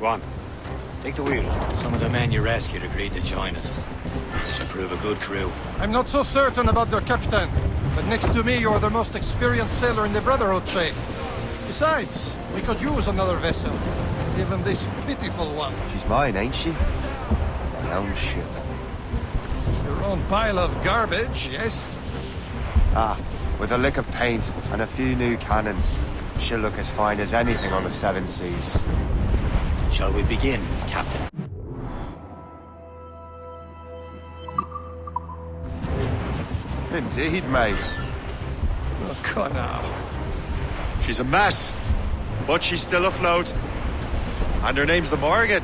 Go on. Take the wheel. Some of the men you rescued agreed to join us. This should prove a good crew. I'm not so certain about their captain, but next to me you're the most experienced sailor in the Brotherhood, Shay. Besides, we could use another vessel, even this pitiful one. She's mine, ain't she? My own ship. Your own pile of garbage, yes? Ah, with a lick of paint and a few new cannons, she'll look as fine as anything on the Seven Seas. Shall we begin, Captain? Indeed, mate. Oh, come now. She's a mess, but she's still afloat. And her name's the Morgan.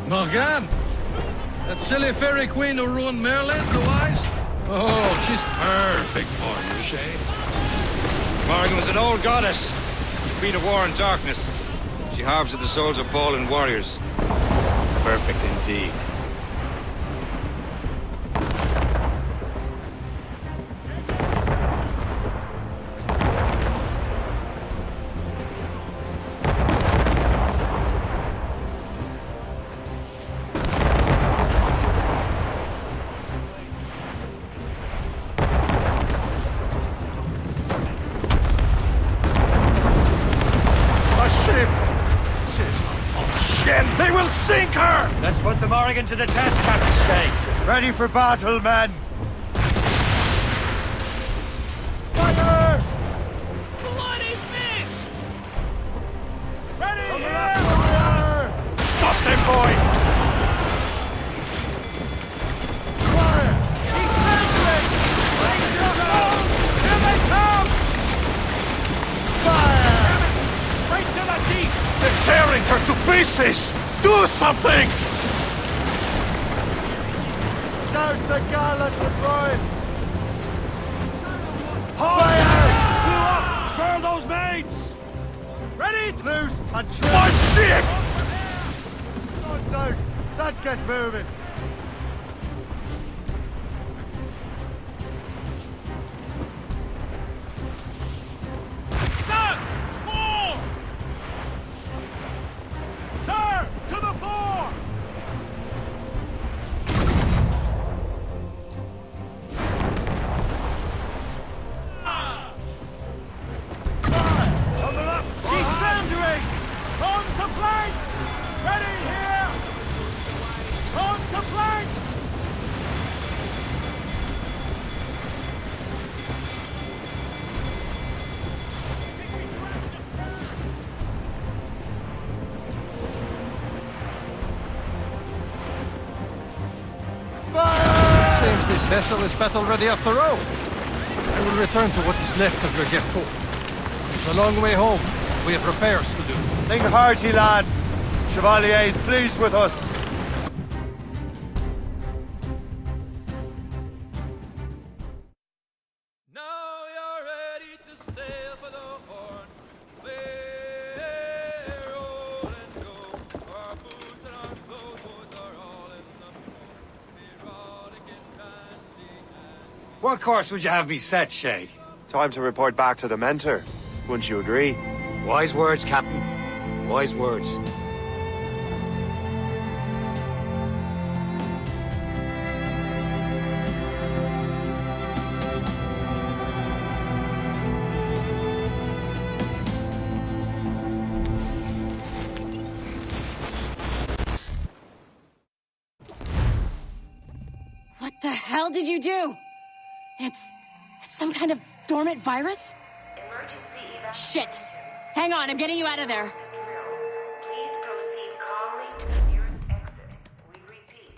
Morgan? That silly fairy queen who ruined Merlin, the wise? Oh, she's perfect for you, Shay. Morgan was an old goddess, queen of war and darkness. She harvested the souls of fallen warriors. Perfect indeed. They will sink her! Let's put the Morrigan to the test, Captain Shay. Ready for battle, men! Fire! Bloody miss! Ready! Fire! Stop them, boy! Fire! She's moving! Raise your nose! Here they come! Fire! Straight to the deep! They're tearing her to pieces! Do something! There's the gallants of Rhymes! Fire! Blew up! Furl those mains! Ready? Loose and trim! Oh, shit! Guns out! Let's get moving! Set! Fore! Turn to the fore! Tumble up! She's foundering! On to planks! Ready here! On to planks! Seems this vessel is battle ready after all. I will return to what is left of your Gerfaut. It's a long way home. We have repairs to do. Sing hearty, lads! Chevalier is pleased with us. Now you're ready to sail for the Horn. We're rolling go. Our boots and our clothes are all in the morn. Erotic and dandy and... What course would you have me set, Shay? Time to report back to the mentor. Wouldn't you agree? Wise words, Captain. Wise words. What the hell did you do? It's some kind of dormant virus? Shit! Hang on, I'm getting you out of there. Please proceed calmly to the nearest exit. We repeat,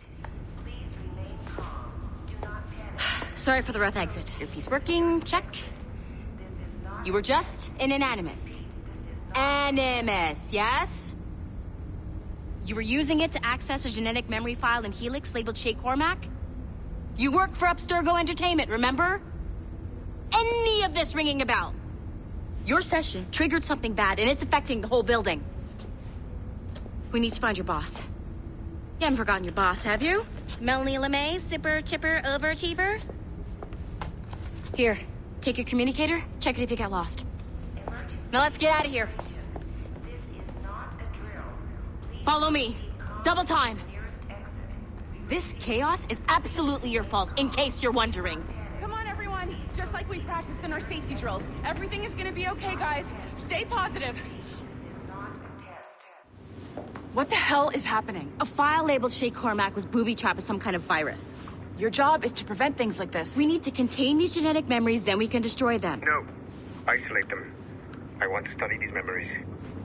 please remain calm. Do not panic. Sorry for the rough exit. Earpiece working, check. You were just in an Animus. Animus, yes? You were using it to access a genetic memory file in Helix labeled Shay Cormac? You worked for Abstergo Entertainment, remember? Any of this ringing a bell? Your session triggered something bad, and it's affecting the whole building. We need to find your boss. You haven't forgotten your boss, have you? Melanie LeMay, zipper, chipper, overachiever? Here, take your communicator, check it if you got lost. Now let's get out of here. This is not a drill. Follow me. Double time. This chaos is absolutely your fault, in case you're wondering. Come on, everyone. Just like we practiced in our safety drills. Everything is gonna be okay, guys. Stay positive. What the hell is happening? A file labeled Shay Cormac was booby-trapped with some kind of virus. Your job is to prevent things like this. We need to contain these genetic memories, then we can destroy them. No. Isolate them. I want to study these memories.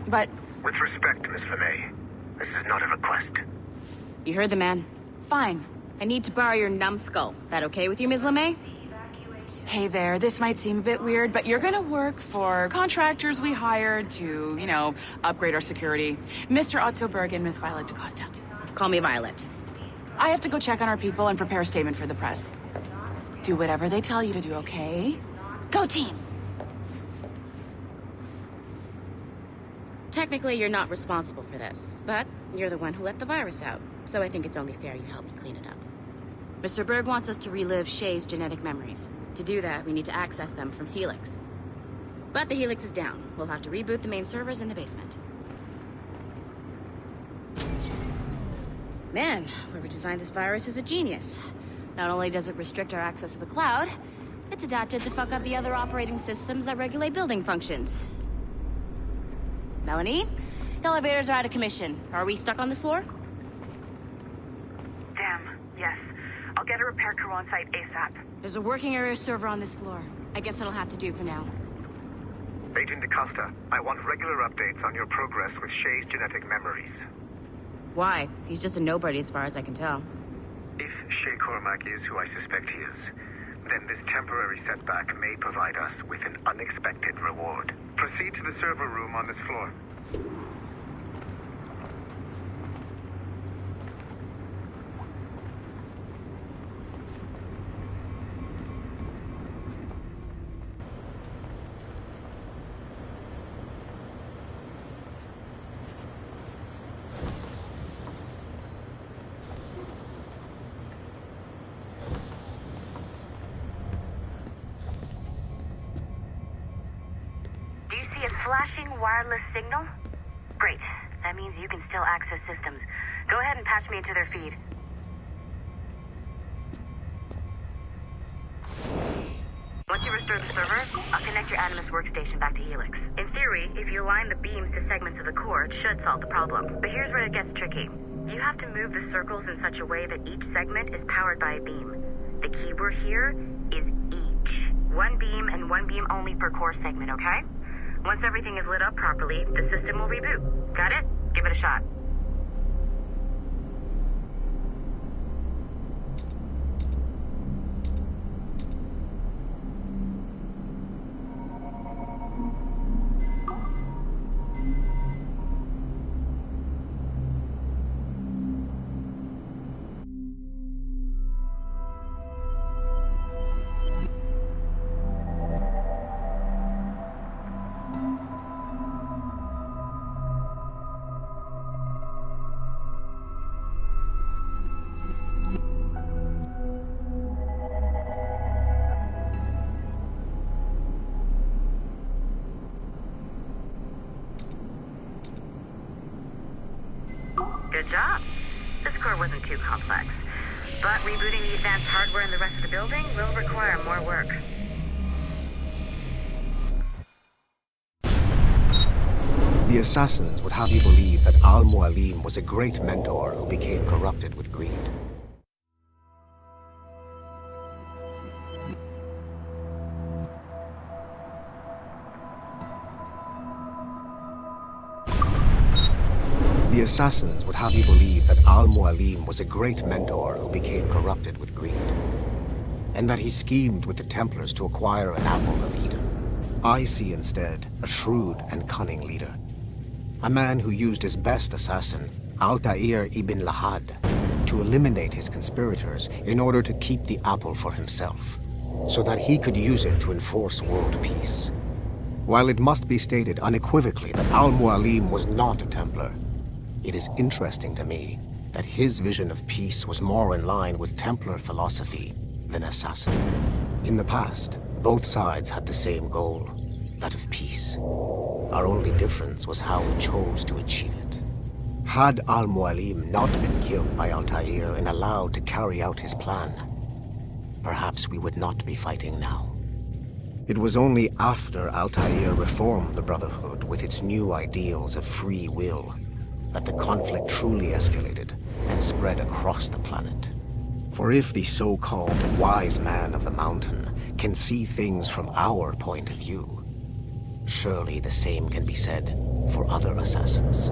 But With respect, Miss LeMay, this is not a request. You heard the man. fine. I need to borrow your numbskull. That okay with you, Ms. LeMay? Hey there, this might seem a bit weird, but you're gonna work for contractors we hired to, upgrade our security. Mr. Otto Berg and Miss Violet DaCosta. Call me Violet. I have to go check on our people and prepare a statement for the press. Do whatever they tell you to do, okay? Go team! Technically, you're not responsible for this, but you're the one who let the virus out, so I think it's only fair you help me clean it up. Mr. Berg wants us to relive Shay's genetic memories. To do that, we need to access them from Helix. But the Helix is down. We'll have to reboot the main servers in the basement. Man, whoever designed this virus is a genius. Not only does it restrict our access to the cloud, it's adapted to fuck up the other operating systems that regulate building functions. Melanie? The elevators are out of commission. Are we stuck on this floor? Damn, yes. I'll get a repair crew on site ASAP. There's a working area server on this floor. I guess that'll have to do for now. Agent DaCosta, I want regular updates on your progress with Shay's genetic memories. Why? He's just a nobody as far as I can tell. If Shay Cormac is who I suspect he is, then this temporary setback may provide us with an unexpected reward. Proceed to the server room on this floor. Do you see a flashing wireless signal? Great. That means you can still access systems. Go ahead and patch me into their feed. Once you restore the server, I'll connect your Animus workstation back to Helix. In theory, if you align the beams to segments of the core, it should solve the problem. But here's where it gets tricky. You have to move the circles in such a way that each segment is powered by a beam. The keyword here is each. One beam and one beam only per core segment, okay? Once everything is lit up properly, the system will reboot. Got it? Give it a shot. Good job. This core wasn't too complex. But rebooting the advanced hardware in the rest of the building will require more work. The assassins would have you believe that Al-Mualim was a great mentor who became corrupted with greed. The assassins would have you believe that Al-Mualim was a great mentor who became corrupted with greed, and that he schemed with the Templars to acquire an apple of Eden. I see instead a shrewd and cunning leader, a man who used his best assassin, Altair ibn Lahad, to eliminate his conspirators in order to keep the apple for himself, so that he could use it to enforce world peace. While it must be stated unequivocally that Al-Mualim was not a Templar, it is interesting to me that his vision of peace was more in line with Templar philosophy than assassin. In the past, both sides had the same goal, that of peace. Our only difference was how we chose to achieve it. Had Al-Mualim not been killed by Altair and allowed to carry out his plan, perhaps we would not be fighting now. It was only after Altair reformed the Brotherhood with its new ideals of free will that the conflict truly escalated and spread across the planet. For if the so-called wise man of the mountain can see things from our point of view, surely the same can be said for other assassins.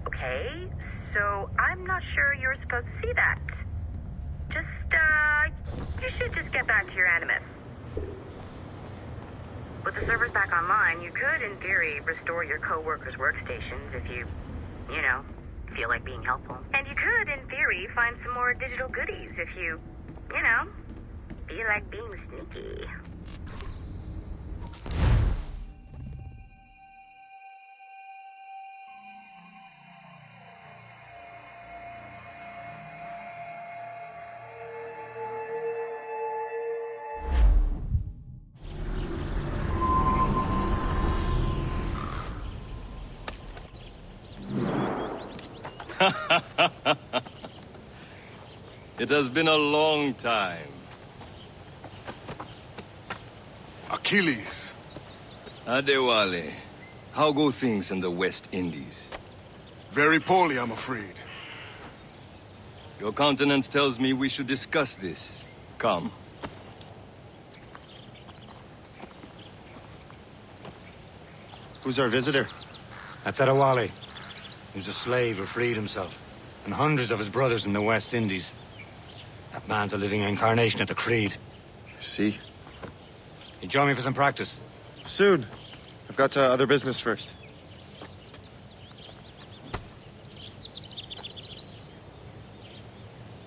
Okay. So I'm not sure you're supposed to see that. You should just get back to your Animus. With the servers back online, you could, in theory, restore your co-workers' workstations if you feel like being helpful. And you could, in theory, find some more digital goodies if you feel like being sneaky. It has been a long time. Achilles. Adewale, how go things in the West Indies? Very poorly, I'm afraid. Your countenance tells me we should discuss this. Come. Who's our visitor? That's Adewale. He was a slave who freed himself, and hundreds of his brothers in the West Indies. That man's a living incarnation of the Creed. See? You join me for some practice? Soon. I've got other business first.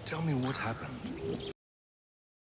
Tell me what happened.